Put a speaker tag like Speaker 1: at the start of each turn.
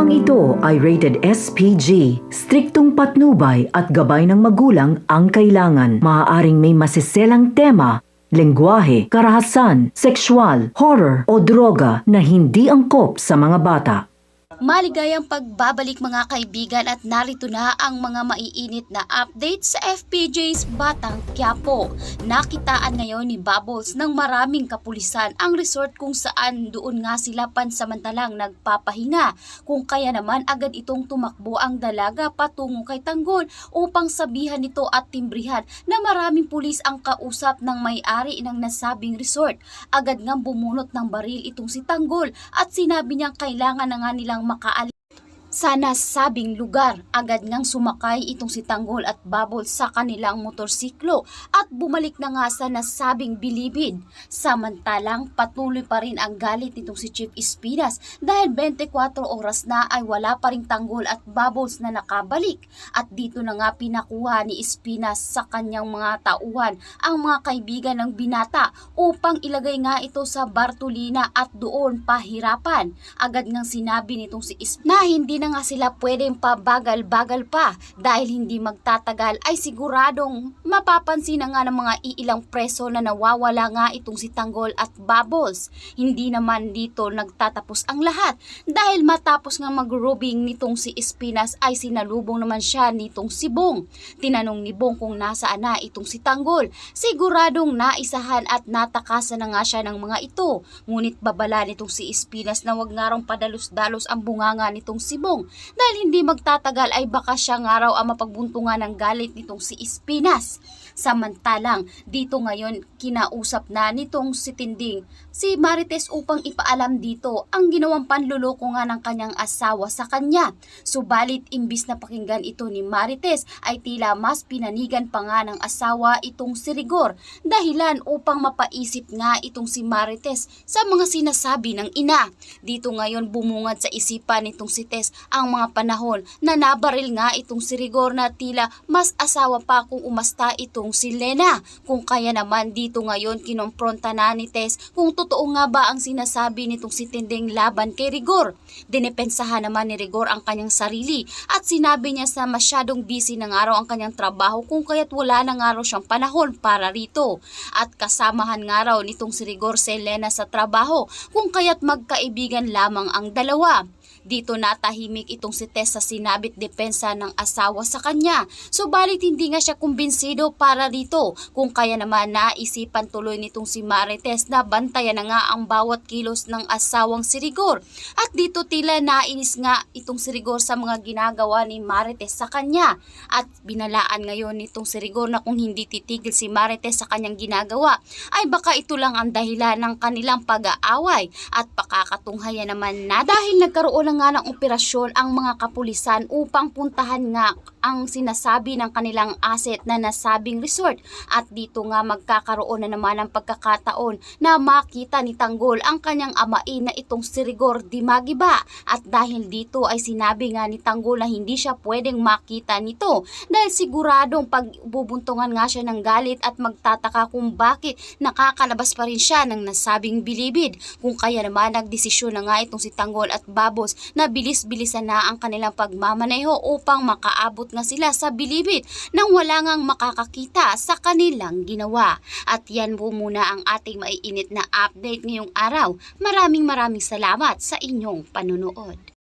Speaker 1: Programang ito ay rated SPG. Striktong patnubay at gabay ng magulang ang kailangan. Maaaring may masiselang tema, lengguwahe, karahasan, sexual, horror o droga na hindi angkop sa mga bata.
Speaker 2: Maligayang pagbabalik mga kaibigan at narito na ang mga maiinit na update sa FPJ's Batang Quiapo. Nakitaan ngayon ni Bubbles ng maraming kapulisan ang resort kung saan doon nga sila pansamantalang nagpapahinga. Kung kaya naman agad itong tumakbo ang dalaga patungo kay Tanggol upang sabihan nito at timbrihan na maraming pulis ang kausap ng may-ari ng nasabing resort. Agad nga bumunot ng baril itong si Tanggol at sinabi niyang kailangan na nga nilang makaalis sa nasabing lugar. Agad ngang sumakay itong si Tanggol at Bubbles sa kanilang motorsiklo at bumalik na nga sa nasabing bilibid. Samantalang patuloy pa rin ang galit nitong si Chief Espinas dahil 24 oras na ay wala pa ring Tanggol at Bubbles na nakabalik. At dito na nga pinakuha ni Espinas sa kanyang mga tauhan ang mga kaibigan ng binata upang ilagay nga ito sa Bartolina at doon pahirapan. Agad ngang sinabi nitong si Espinas na hindi na nga sila pwedeng pabagal-bagal pa dahil hindi magtatagal ay siguradong mapapansin na nga ng mga iilang preso na nawawala nga itong si Tanggol at Bubbles. Hindi naman dito nagtatapos ang lahat dahil matapos nga mag-rubing nitong si Espinas ay sinalubong naman siya nitong si Bong. Tinanong ni Bong kung nasaan na itong si Tanggol. Siguradong naisahan at natakasan na nga siya ng mga ito. Ngunit babala nitong si Espinas na wag nga raw padalos-dalos ang bunganga nitong si Bong dahil hindi magtatagal ay baka siya nga raw ang mapagbuntungan ng galit nitong si Espinas. Samantalang dito ngayon kinausap na nitong si Tinding si Marites upang ipaalam dito ang ginawang panluloko nga ng kanyang asawa sa kanya. Subalit imbis na pakinggan ito ni Marites ay tila mas pinanigan pa nga ng asawa itong si Rigor, dahilan upang mapaisip nga itong si Marites sa mga sinasabi ng ina. Dito ngayon bumungad sa isipan nitong si Tess ang mga panahon na nabaril nga itong si Rigor na tila mas asawa pa kung umasta itong si Lena. Kung kaya naman dito ngayon kinompronta na ni Tess kung totoo nga ba ang sinasabi nitong si Tinding laban kay Rigor. Dinepensahan naman ni Rigor ang kanyang sarili at sinabi niya sa masyadong busy na nga raw ang kanyang trabaho kung kaya't wala na nga raw siyang panahon para rito. At kasamahan nga raw nitong si Rigor si Lena sa trabaho kung kaya't magkaibigan lamang ang dalawa. Dito natahimik itong si Tess sa sinabit depensa ng asawa sa kanya. Subalit hindi nga siya kumbinsido para dito. Kung kaya naman naisipan tuloy nitong si Marites na bantayan na nga ang bawat kilos ng asawang si Rigor. At dito tila nainis nga itong si Rigor sa mga ginagawa ni Marites sa kanya. At binalaan ngayon nitong si Rigor na kung hindi titigil si Marites sa kanyang ginagawa ay baka ito lang ang dahilan ng kanilang pag-aaway. At pakakatunghayan naman na dahil nagkaroon nga ng operasyon ang mga kapulisan upang puntahan nga ang sinasabi ng kanilang asset na nasabing resort. At dito nga magkakaroon na naman ng pagkakataon na makita ni Tanggol ang kanyang amain na itong si Rigor Dimagiba. At dahil dito ay sinabi nga ni Tanggol na hindi siya pwedeng makita nito dahil siguradong pagbubuntungan nga siya ng galit at magtataka kung bakit nakakalabas pa rin siya ng nasabing bilibid. Kung kaya naman nagdesisyon na nga itong si Tanggol at Bubbles na bilis-bilisan na ang kanilang pagmamaneho upang makaabot nga sila sa bilibid nang wala ngang makakakita sa kanilang ginawa. At yan po muna ang ating maiinit na update ngayong araw. Maraming salamat sa inyong panunood.